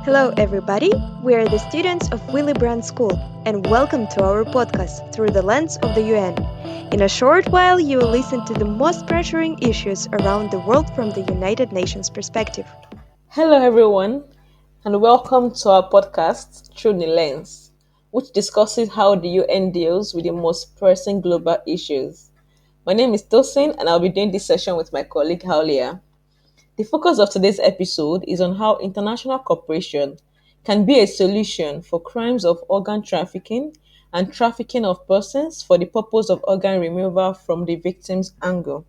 Hello, everybody. We are the students of Willy Brandt School, and welcome to our podcast through the lens of the UN. In a short while, you will listen to the most pressuring issues around the world from the United Nations perspective. Hello, everyone, and welcome to our podcast, Through the Lens, which discusses how the UN deals with the most pressing global issues. My name is Tosin, and I'll be doing this session with my colleague Haulia. The focus of today's episode is on how international cooperation can be a solution for crimes of organ trafficking and trafficking of persons for the purpose of organ removal from the victim's angle.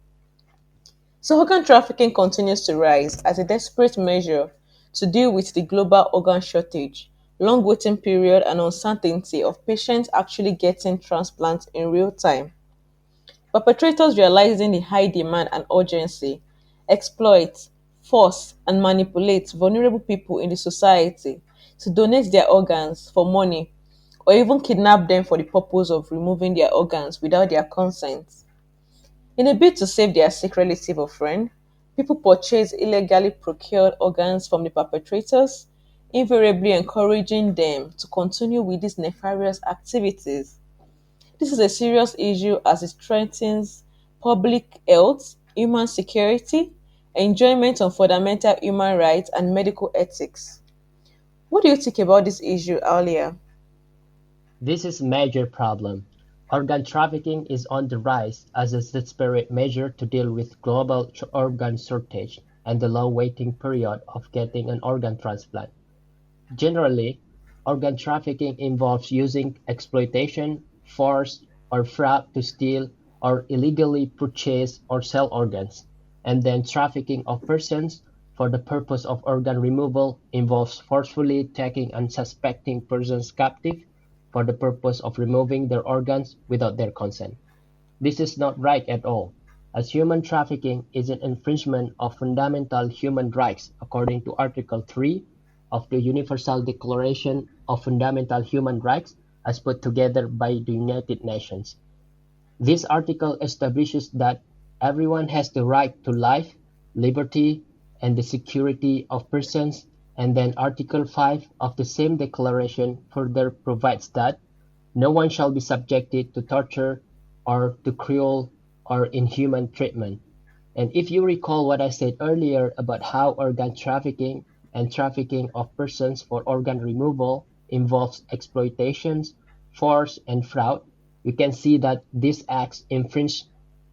So, organ trafficking continues to rise as a desperate measure to deal with the global organ shortage, long waiting period, and uncertainty of patients actually getting transplants in real time. Perpetrators, realizing the high demand and urgency, exploit, force, and manipulate vulnerable people in the society to donate their organs for money or even kidnap them for the purpose of removing their organs without their consent. In a bid to save their sick relative or friend, people purchase illegally procured organs from the perpetrators, invariably encouraging them to continue with these nefarious activities. This is a serious issue as it threatens public health, human security, enjoyment of fundamental human rights, and medical ethics. What do you think about this issue earlier? This is a major problem. Organ trafficking is on the rise as a desperate measure to deal with global organ shortage and the long waiting period of getting an organ transplant. Generally, organ trafficking involves using exploitation, force, or fraud to steal or illegally purchase or sell organs, and then trafficking of persons for the purpose of organ removal involves forcefully taking unsuspecting persons captive for the purpose of removing their organs without their consent. This is not right at all, as human trafficking is an infringement of fundamental human rights according to Article 3 of the Universal Declaration of Fundamental Human Rights as put together by the United Nations. This article establishes that everyone has the right to life, liberty, and the security of persons, and then Article 5 of the same declaration further provides that no one shall be subjected to torture or to cruel or inhuman treatment. And if you recall what I said earlier about how organ trafficking and trafficking of persons for organ removal involves exploitations, force, and fraud, you can see that these acts infringe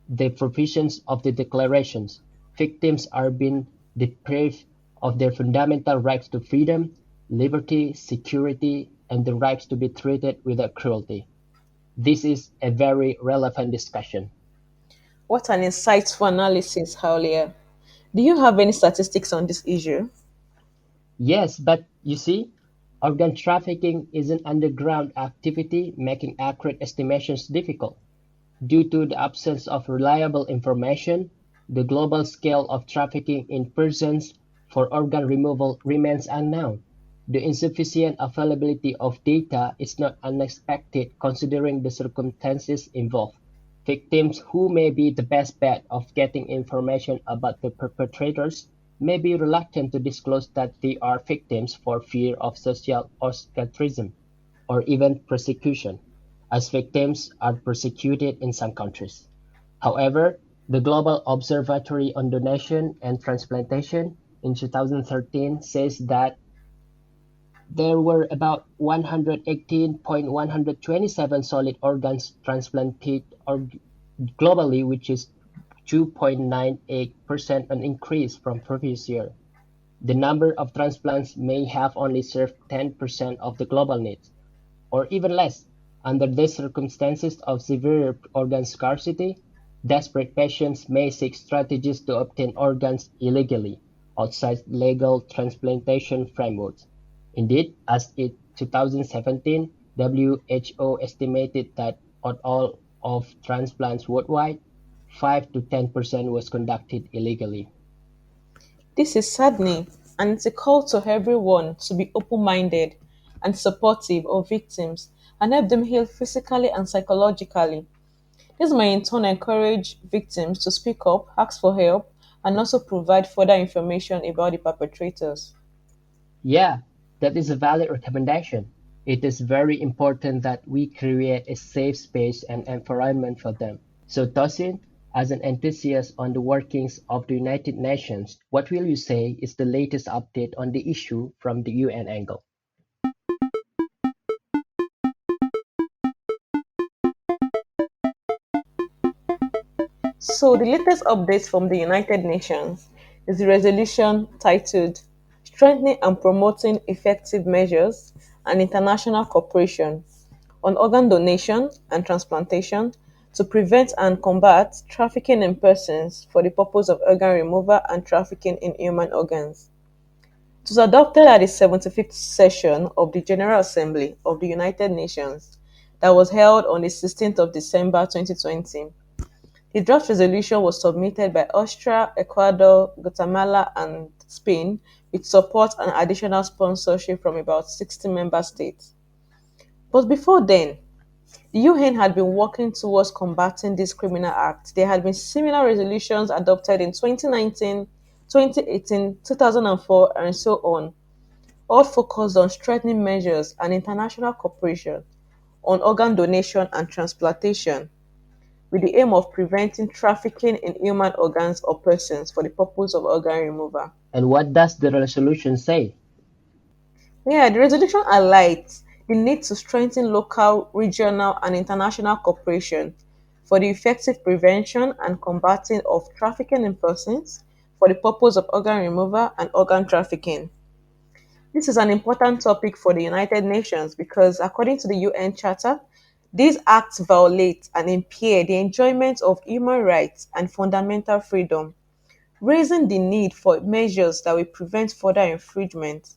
the provisions of the declarations. Victims are being deprived of their fundamental rights to freedom, liberty, security, and the rights to be treated without cruelty. This is a very relevant discussion. What an insightful analysis, Haulia. Do you have any statistics on this issue? Yes, but you see, organ trafficking is an underground activity making accurate estimations difficult. Due to the absence of reliable information, the global scale of trafficking in persons for organ removal remains unknown. The insufficient availability of data is not unexpected considering the circumstances involved. Victims who may be the best bet of getting information about the perpetrators may be reluctant to disclose that they are victims for fear of social ostracism or even persecution, as victims are persecuted in some countries. However, the Global Observatory on Donation and Transplantation in 2013 says that there were about 118,127 solid organs transplanted globally, which is 2.98% an increase from previous year. The number of transplants may have only served 10% of the global needs, or even less. Under these circumstances of severe organ scarcity, desperate patients may seek strategies to obtain organs illegally, outside legal transplantation frameworks. Indeed, as in 2017, WHO estimated that on all of transplants worldwide, 5 to 10% was conducted illegally. This is saddening, and it's a call to everyone to be open minded and supportive of victims and help them heal physically and psychologically. This may in turn encourage victims to speak up, ask for help, and also provide further information about the perpetrators. Yeah, that is a valid recommendation. It is very important that we create a safe space and environment for them. So, Tosin, as an enthusiast on the workings of the United Nations, what will you say is the latest update on the issue from the UN angle? So, the latest updates from the United Nations is the resolution titled Strengthening and Promoting Effective Measures and International Cooperation on Organ Donation and Transplantation to prevent and combat trafficking in persons for the purpose of organ removal and trafficking in human organs. It was adopted at the 75th session of the General Assembly of the United Nations that was held on the 16th of December 2020. The draft resolution was submitted by Austria, Ecuador, Guatemala, and Spain with support and additional sponsorship from about 60 member states. But before then, the UN had been working towards combating this criminal act. There had been similar resolutions adopted in 2019, 2018, 2004, and so on, all focused on strengthening measures and international cooperation on organ donation and transplantation with the aim of preventing trafficking in human organs or persons for the purpose of organ removal. And what does the resolution say? Yeah, the resolution highlights the need to strengthen local, regional, and international cooperation for the effective prevention and combating of trafficking in persons for the purpose of organ removal and organ trafficking. This is an important topic for the United Nations because, according to the UN Charter, these acts violate and impair the enjoyment of human rights and fundamental freedom, raising the need for measures that will prevent further infringement.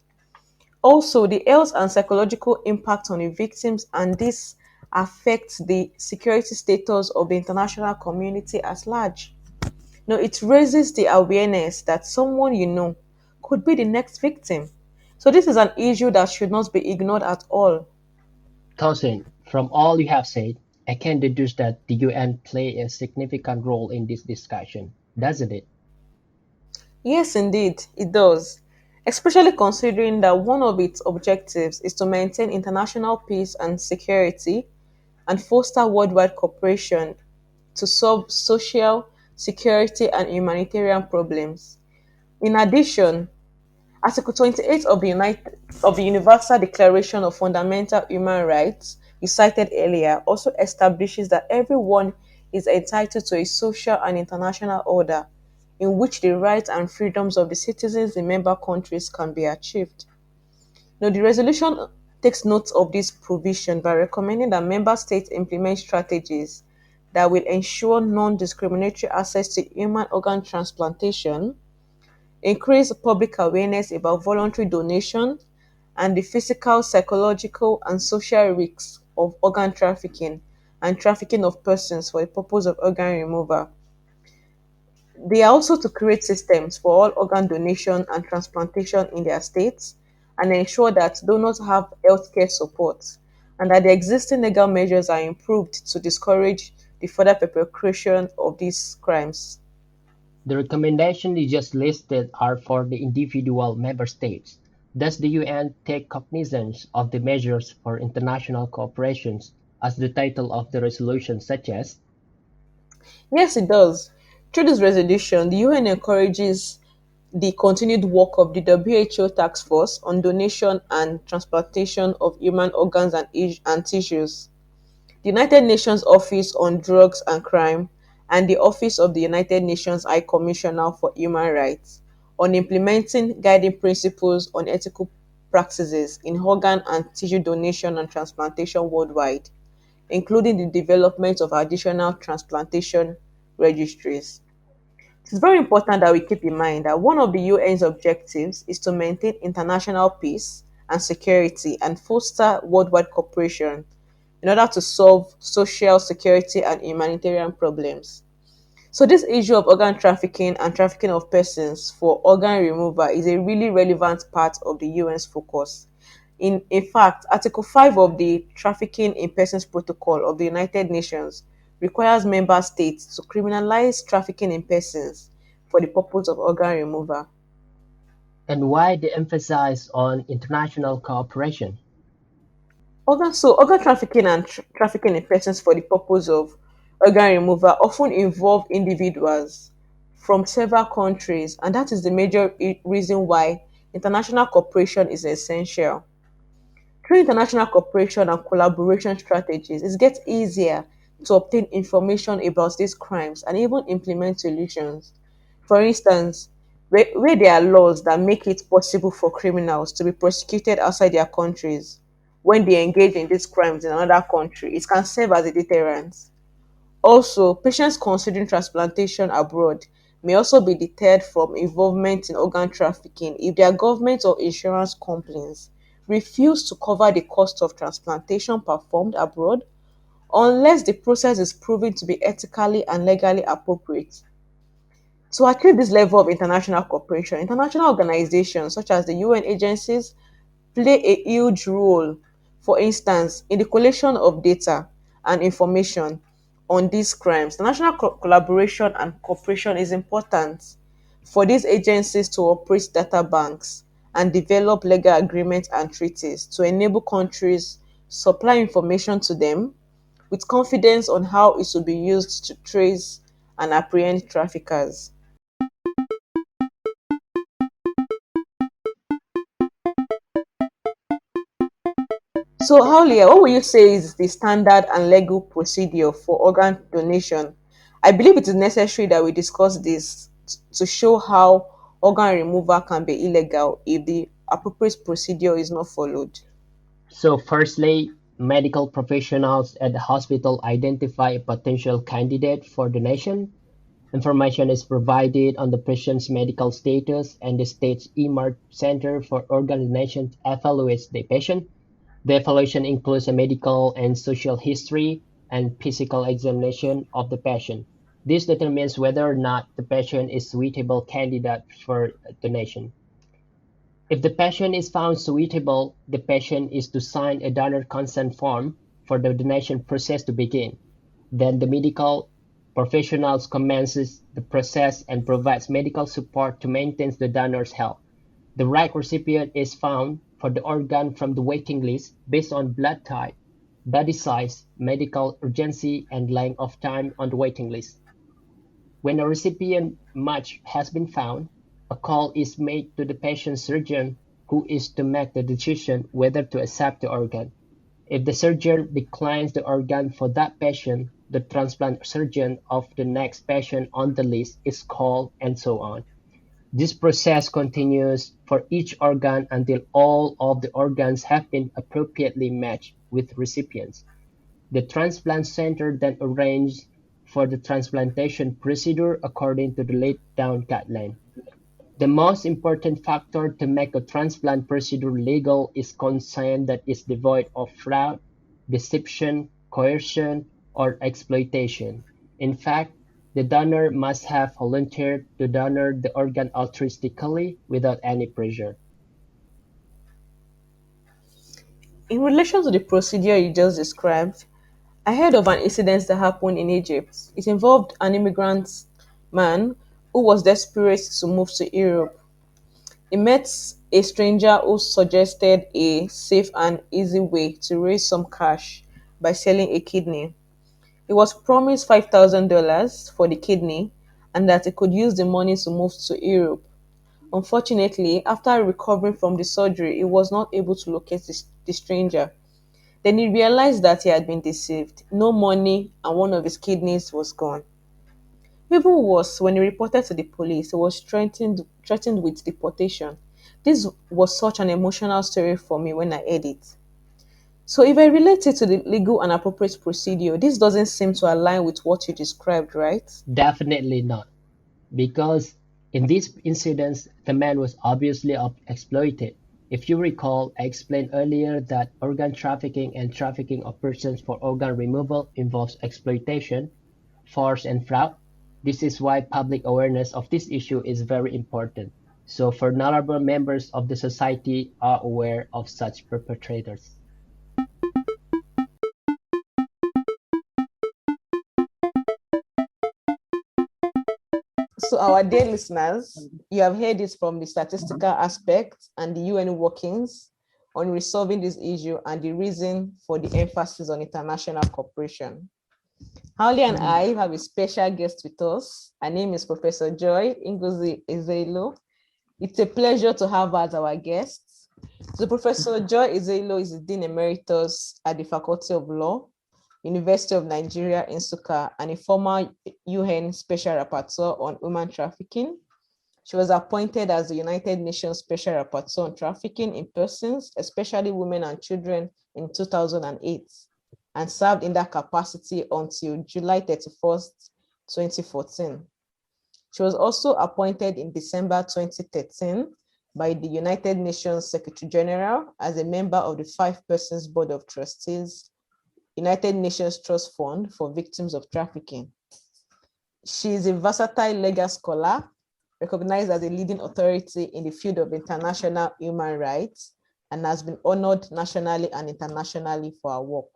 Also, the health and psychological impact on the victims, and this affects the security status of the international community at large. No, it raises the awareness that someone you know could be the next victim. So this is an issue that should not be ignored at all. Tosin, from all you have said, I can deduce that the UN play a significant role in this discussion, doesn't it? Yes, indeed, it does. Especially considering that one of its objectives is to maintain international peace and security and foster worldwide cooperation to solve social, security, and humanitarian problems. In addition, Article 28 of the Universal Declaration of Fundamental Human Rights, you cited earlier, also establishes that everyone is entitled to a social and international order in which the rights and freedoms of the citizens in member countries can be achieved. Now, the resolution takes note of this provision by recommending that member states implement strategies that will ensure non-discriminatory access to human organ transplantation, increase public awareness about voluntary donation, and the physical, psychological, and social risks of organ trafficking and trafficking of persons for the purpose of organ removal. They are also to create systems for all organ donation and transplantation in their states and ensure that donors have healthcare support and that the existing legal measures are improved to discourage the further perpetration of these crimes. The recommendations you just listed are for the individual member states. Does the UN take cognizance of the measures for international cooperation, as the title of the resolution suggests? Yes, it does. Through this resolution, the UN encourages the continued work of the WHO Task Force on Donation and Transplantation of Human Organs and Tissues, the United Nations Office on Drugs and Crime, and the Office of the United Nations High Commissioner for Human Rights on implementing guiding principles on ethical practices in organ and tissue donation and transplantation worldwide, including the development of additional transplantation registries. It is very important that we keep in mind that one of the UN's objectives is to maintain international peace and security and foster worldwide cooperation in order to solve social, security, and humanitarian problems. So, this issue of organ trafficking and trafficking of persons for organ removal is a really relevant part of the UN's focus. In fact, Article 5 of the Trafficking in Persons Protocol of the United Nations requires member states to criminalize trafficking in persons for the purpose of organ removal. And why the emphasis on international cooperation? Organ trafficking and trafficking in persons for the purpose of organ removal often involve individuals from several countries, and that is the major reason why international cooperation is essential. Through international cooperation and collaboration strategies, it gets easier to obtain information about these crimes and even implement solutions. For instance, where there are laws that make it possible for criminals to be prosecuted outside their countries when they engage in these crimes in another country, it can serve as a deterrent. Also, patients considering transplantation abroad may also be deterred from involvement in organ trafficking if their government or insurance companies refuse to cover the cost of transplantation performed abroad unless the process is proven to be ethically and legally appropriate. To achieve this level of international cooperation, international organizations such as the UN agencies play a huge role. For instance, in the collection of data and information on these crimes, the national collaboration and cooperation is important for these agencies to operate data banks and develop legal agreements and treaties to enable countries supply information to them with confidence on how it will be used to trace and apprehend traffickers. So, Haulia, what would you say is the standard and legal procedure for organ donation? I believe it is necessary that we discuss this to show how organ removal can be illegal if the appropriate procedure is not followed. So, firstly, medical professionals at the hospital identify a potential candidate for donation. Information is provided on the patient's medical status, and the state's EMART Center for Organ Donation evaluates the patient. The evaluation includes a medical and social history and physical examination of the patient. This determines whether or not the patient is suitable candidate for donation. If the patient is found suitable, the patient is to sign a donor consent form for the donation process to begin. Then the medical professionals commences the process and provides medical support to maintain the donor's health. The right recipient is found for the organ from the waiting list based on blood type, body size, medical urgency, and length of time on the waiting list. When a recipient match has been found, a call is made to the patient's surgeon, who is to make the decision whether to accept the organ. If the surgeon declines the organ for that patient, the transplant surgeon of the next patient on the list is called, and so on. This process continues for each organ until all of the organs have been appropriately matched with recipients. The transplant center then arranges for the transplantation procedure according to the laid down guideline. The most important factor to make a transplant procedure legal is consent that is devoid of fraud, deception, coercion, or exploitation. In fact, the donor must have volunteered to donor the organ altruistically without any pressure. In relation to the procedure you just described, I heard of an incident that happened in Egypt. It involved an immigrant man who was desperate to move to Europe. He met a stranger who suggested a safe and easy way to raise some cash by selling a kidney. He was promised $5,000 for the kidney and that he could use the money to move to Europe. Unfortunately, after recovering from the surgery, he was not able to locate the stranger. Then he realized that he had been deceived. No money and one of his kidneys was gone. Even worse, when he reported to the police, he was threatened with deportation. This was such an emotional story for me when I heard it. So, if I relate it to the legal and appropriate procedure, this doesn't seem to align with what you described, right? Definitely not, because in these incidents, the man was obviously exploited. If you recall, I explained earlier that organ trafficking and trafficking of persons for organ removal involves exploitation, force, and fraud. This is why public awareness of this issue is very important. So, for knowledgeable members of the society are aware of such perpetrators. So, our dear listeners, you have heard it from the statistical aspect and the UN workings on resolving this issue and the reason for the emphasis on international cooperation. Holly and I have a special guest with us. Her name is Professor Joy Ngozi Ezelo. It's a pleasure to have her as our guest. So Professor Joy Ezelo is the Dean Emeritus at the Faculty of Law, University of Nigeria, Nsukka, and a former UN Special Rapporteur on human trafficking. She was appointed as the United Nations Special Rapporteur on trafficking in persons, especially women and children, in 2008, and served in that capacity until July 31st, 2014. She was also appointed in December 2013 by the United Nations Secretary General as a member of the 5-person Board of Trustees, United Nations Trust Fund for Victims of Trafficking. She is a versatile legal scholar, recognized as a leading authority in the field of international human rights, and has been honored nationally and internationally for her work.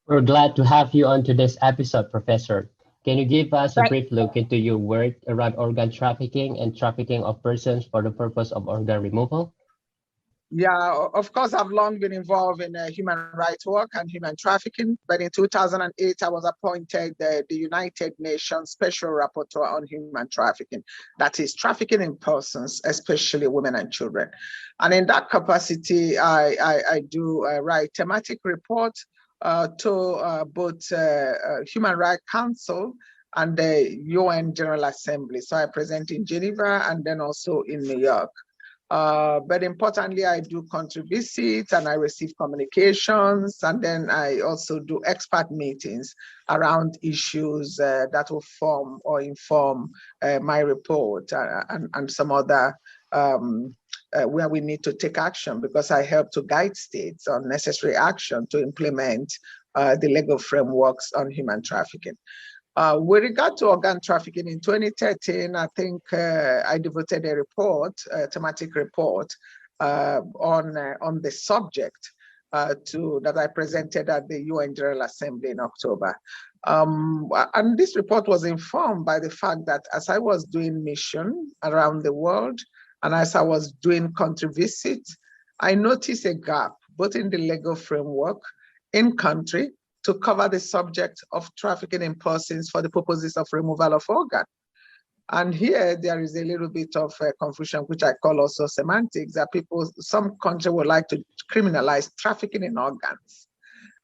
We're glad to have you on today's episode, Professor. Can you give us a Right. brief look into your work around organ trafficking and trafficking of persons for the purpose of organ removal? Yeah, of course, I've long been involved in human rights work and human trafficking, but in 2008, I was appointed the United Nations Special Rapporteur on human trafficking, that is trafficking in persons, especially women and children. And in that capacity, I do write thematic reports to both Human Rights Council and the UN General Assembly. So I present in Geneva and then also in New York. But importantly, I do country visits and I receive communications, and then I also do expert meetings around issues that will form or inform my report and some other where we need to take action, because I help to guide states on necessary action to implement the legal frameworks on human trafficking. With regard to organ trafficking in 2013, I think I devoted a report, a thematic report on the subject that I presented at the UN General Assembly in October. And this report was informed by the fact that as I was doing mission around the world and as I was doing country visits, I noticed a gap both in the legal framework in country to cover the subject of trafficking in persons for the purposes of removal of organ. And here there is a little bit of confusion, which I call also semantics, that some country would like to criminalize trafficking in organs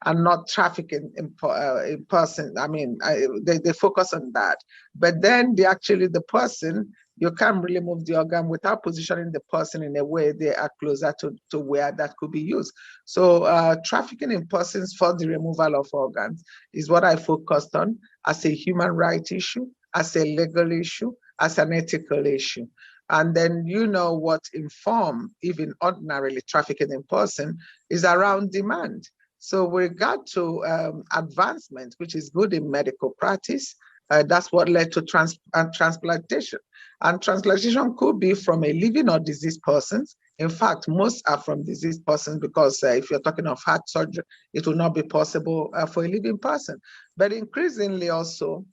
and not trafficking in person. I mean, they focus on that. But then the person, you can't really move the organ without positioning the person in a way they are closer to where that could be used. So trafficking in persons for the removal of organs is what I focused on as a human rights issue, as a legal issue, as an ethical issue. And then what inform even ordinarily trafficking in person is around demand. So with regard to advancement, which is good in medical practice, that's what led to transplantation. And transplantation could be from a living or diseased persons. In fact, most are from diseased persons because if you're talking of heart surgery, it will not be possible for a living person. But increasingly also,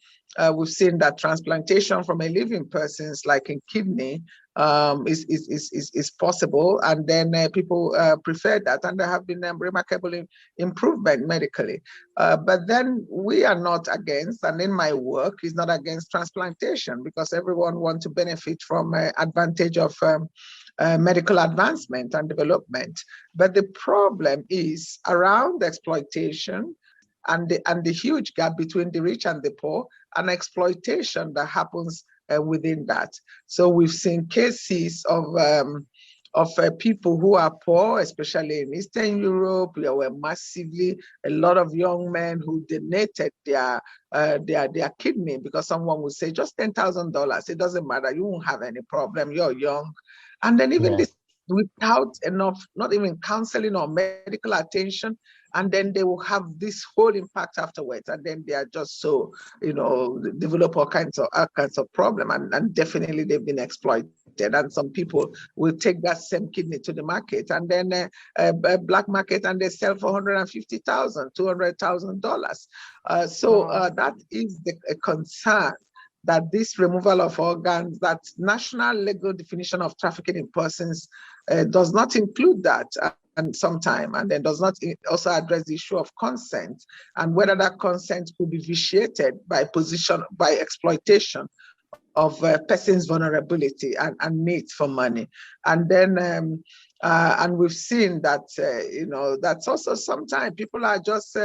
we've seen that transplantation from a living persons, like in kidney, is possible, and then people prefer that, and there have been remarkable improvement medically. But then we are not against, and in my work is not against transplantation, because everyone wants to benefit from advantage of medical advancement and development. But the problem is around exploitation and the huge gap between the rich and the poor, and exploitation that happens within that. So we've seen cases of people who are poor, especially in Eastern Europe. There were massively a lot of young men who donated their kidney, because someone would say just $10,000. It doesn't matter. You won't have any problem. You're young, and then even this without enough, not even counseling or medical attention, and then they will have this whole impact afterwards, and then they are just so develop all kinds of problem, and definitely they've been exploited. And some people will take that same kidney to the market, and then black market, and they sell for $150,000, $200,000. So that is a concern that this removal of organs, that national legal definition of trafficking in persons does not include that and sometime, and then does not also address the issue of consent and whether that consent could be vitiated by exploitation of person's vulnerability and needs for money. And then and we've seen that that's also sometimes people are just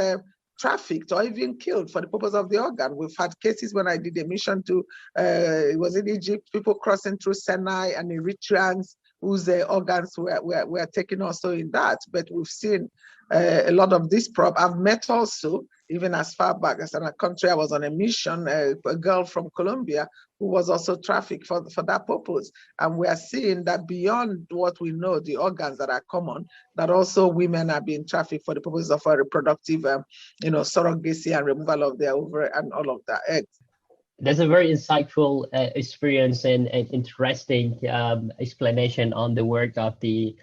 trafficked or even killed for the purpose of the organ. We've had cases when I did a mission to it was in Egypt, people crossing through Sinai and Eritreans whose organs were taken also in that. But we've seen a lot of this I've met also, even as far back as in a country I was on a mission, a girl from Colombia who was also trafficked for that purpose. And we are seeing that beyond what we know, the organs that are common, that also women are being trafficked for the purpose of a reproductive, surrogacy and removal of their ovary and all of that eggs. That's a very insightful experience and interesting explanation on the work of the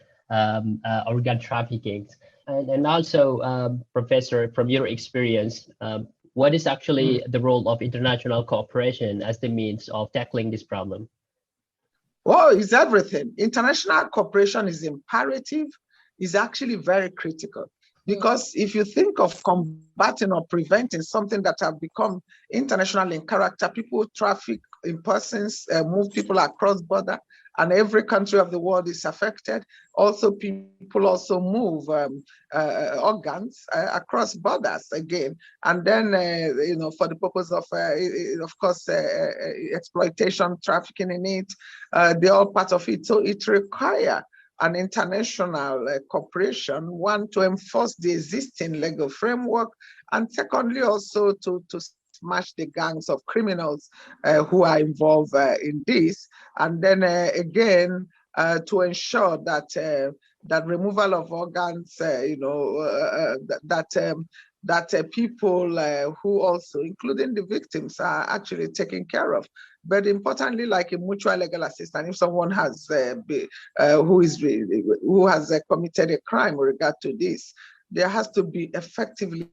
organ trafficking. And also, Professor, from your experience, what is actually the role of international cooperation as the means of tackling this problem? Well, it's everything. International cooperation is imperative, is actually very critical. Because if you think of combating or preventing something that have become international in character, people traffic in persons, move people across border, and every country of the world is affected. Also, people also move organs across borders again, and then for the purpose of course, exploitation, trafficking in it, they're all part of it. So it requires an international cooperation, one, to enforce the existing legal framework, and secondly, also to smash the gangs of criminals who are involved in this, and then again, to ensure that that removal of organs, that people who also, including the victims, are actually taken care of. But importantly, like a mutual legal assistance, if someone has who has committed a crime with regard to this, there has to be effectively,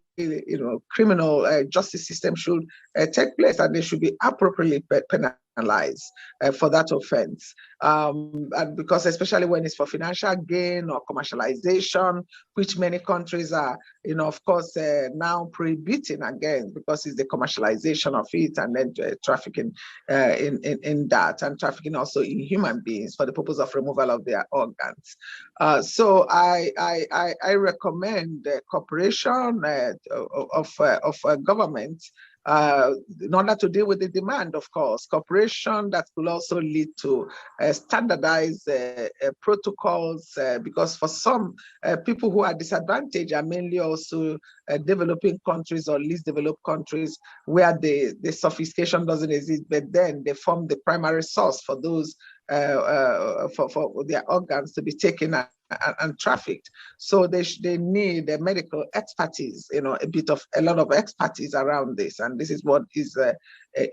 criminal justice system should take place, and they should be appropriately penalized for that offense. And because especially when it's for financial gain or commercialization, which many countries are, of course, now prohibiting again, because it's the commercialization of it, and then trafficking in that, and trafficking also in human beings for the purpose of removal of their organs. So I recommend cooperation of government in order to deal with the demand, of course, cooperation that will also lead to standardized protocols, because for some people who are disadvantaged are mainly also developing countries or least developed countries where the sophistication doesn't exist, but then they form the primary source for those for their organs to be taken and trafficked. So they need a medical expertise, a lot of expertise around this. And this is what is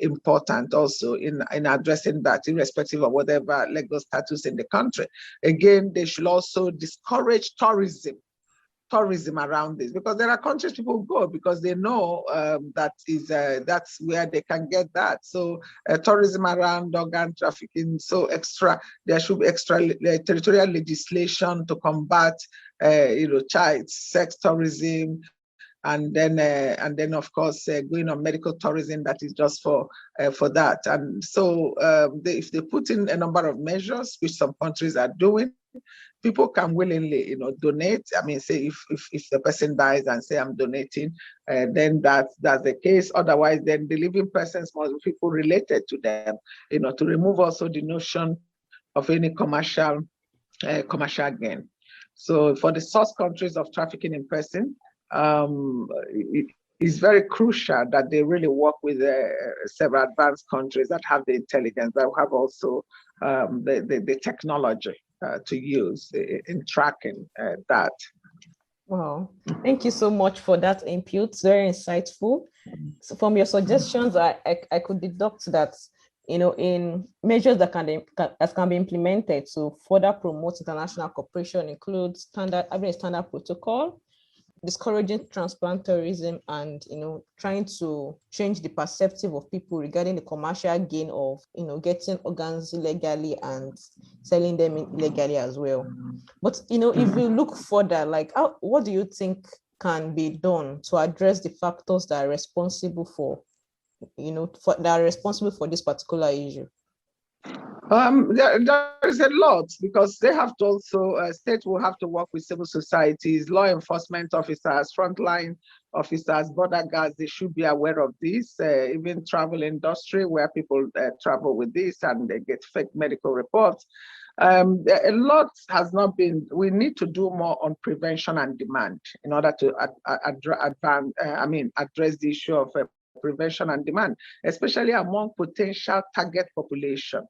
important also in addressing that, irrespective of whatever legal status in the country. Again, they should also discourage tourism around this, because there are countries people go because they know that's where they can get that. So tourism around organ trafficking, so there should be extra territorial legislation to combat child sex tourism, and then of course going on medical tourism that is just for that. And so if they put in a number of measures, which some countries are doing, people can willingly, donate. I mean, say if the person dies and say I'm donating, then that's the case. Otherwise, then the living persons must be people related to them, to remove also the notion of any commercial gain. So for the source countries of trafficking in person, it's very crucial that they really work with several advanced countries that have the intelligence, that have also the technology to use in tracking that. Wow, thank you so much for that input. Very insightful. So from your suggestions, I could deduct that, in measures that can be implemented to further promote international cooperation includes having a standard protocol, discouraging transplantarism and trying to change the perspective of people regarding the commercial gain of getting organs illegally and selling them illegally as well. But if we look further, like what do you think can be done to address the factors that are responsible for this particular issue? There is a lot because they have to also, states will have to work with civil societies, law enforcement officers, frontline officers, border guards. They should be aware of this. Even travel industry where people travel with this and they get fake medical reports. A lot has not been. We need to do more on prevention and demand in order to address the issue of prevention and demand, especially among potential target population.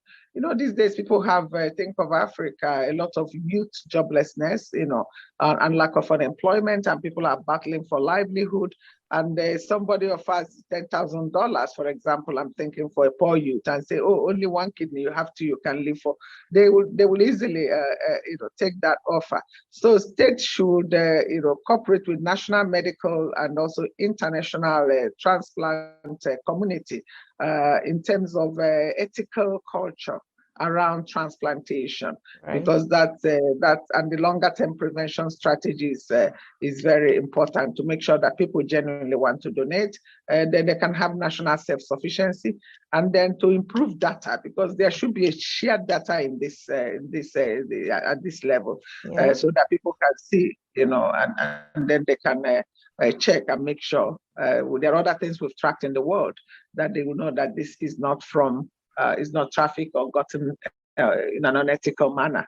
These days people have, think of Africa, a lot of youth joblessness, and lack of unemployment, and people are battling for livelihood. And somebody offers $10,000, for example, I'm thinking for a poor youth, and say, oh, only one kidney you can live for. They will easily, take that offer. So states should, cooperate with national medical and also international transplant community in terms of ethical culture around transplantation, Right. because that and the longer term prevention strategies is very important to make sure that people genuinely want to donate, and then they can have national self-sufficiency, and then to improve data, because there should be a shared data in this at this level, Yeah. so that people can see, and then they can check and make sure. There are other things we've tracked in the world that they will know that this is not traffic or gotten in an unethical manner.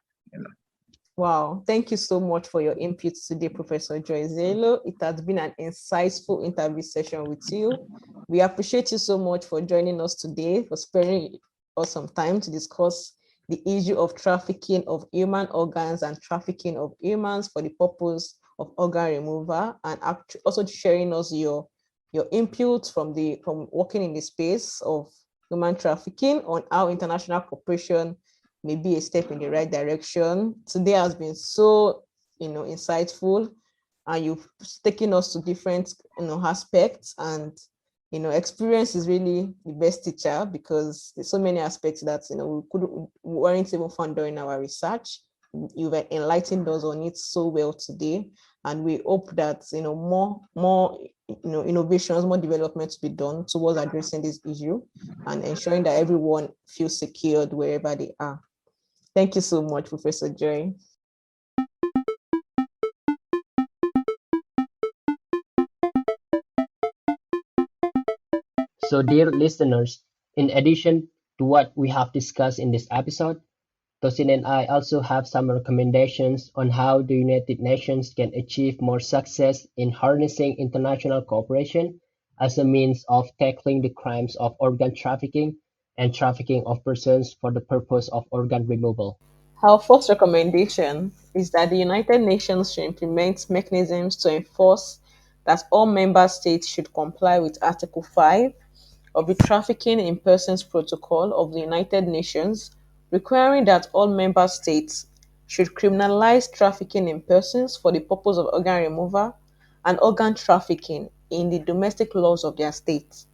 Wow, thank you so much for your input today, Professor Joy Zelo. It has been an insightful interview session with you. We appreciate you so much for joining us today, for sparing us some time to discuss the issue of trafficking of human organs and trafficking of humans for the purpose of organ removal, and also sharing us your input from working in the space of human trafficking on how international cooperation may be a step in the right direction. Today has been so insightful, and you've taken us to different aspects, and experience is really the best teacher, because there's so many aspects that we weren't even found during our research. You've enlightened us on it so well today, and we hope that more innovations, more development to be done towards addressing this issue and ensuring that everyone feels secured wherever they are. Thank you so much, Professor Joy. So, dear listeners, in addition to what we have discussed in this episode, Tosin and I also have some recommendations on how the United Nations can achieve more success in harnessing international cooperation as a means of tackling the crimes of organ trafficking and trafficking of persons for the purpose of organ removal. Our first recommendation is that the United Nations should implement mechanisms to enforce that all member states should comply with Article 5 of the Trafficking in Persons Protocol of the United Nations, requiring that all member states should criminalize trafficking in persons for the purpose of organ removal and organ trafficking in the domestic laws of their states.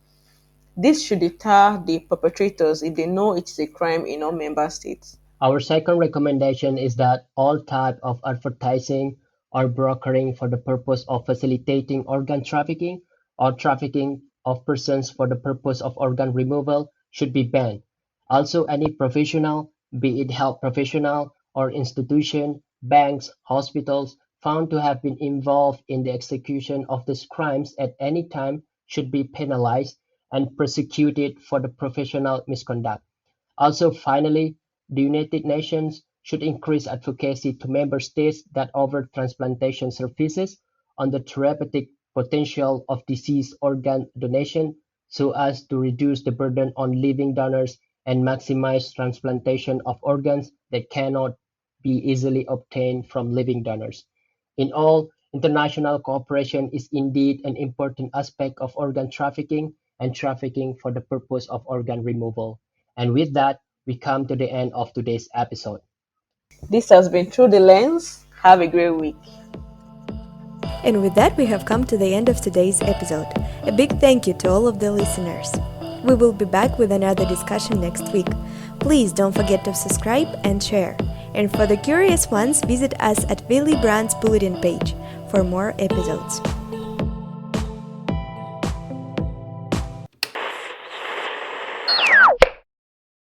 This should deter the perpetrators if they know it is a crime in all member states. Our second recommendation is that all type of advertising or brokering for the purpose of facilitating organ trafficking or trafficking of persons for the purpose of organ removal should be banned. Also, any professional, be it health professional or institution, banks, hospitals, found to have been involved in the execution of these crimes at any time should be penalized and prosecuted for the professional misconduct. Also, finally, the United Nations should increase advocacy to member states that offer transplantation services on the therapeutic potential of deceased organ donation so as to reduce the burden on living donors and maximize transplantation of organs that cannot be easily obtained from living donors. In all, international cooperation is indeed an important aspect of organ trafficking and trafficking for the purpose of organ removal. And with that, we come to the end of today's episode. This has been Through the Lens. Have a great week. And with that, we have come to the end of today's episode. A big thank you to all of the listeners. We will be back with another discussion next week. Please don't forget to subscribe and share. And for the curious ones, visit us at Willy Brandt's Bulletin page for more episodes.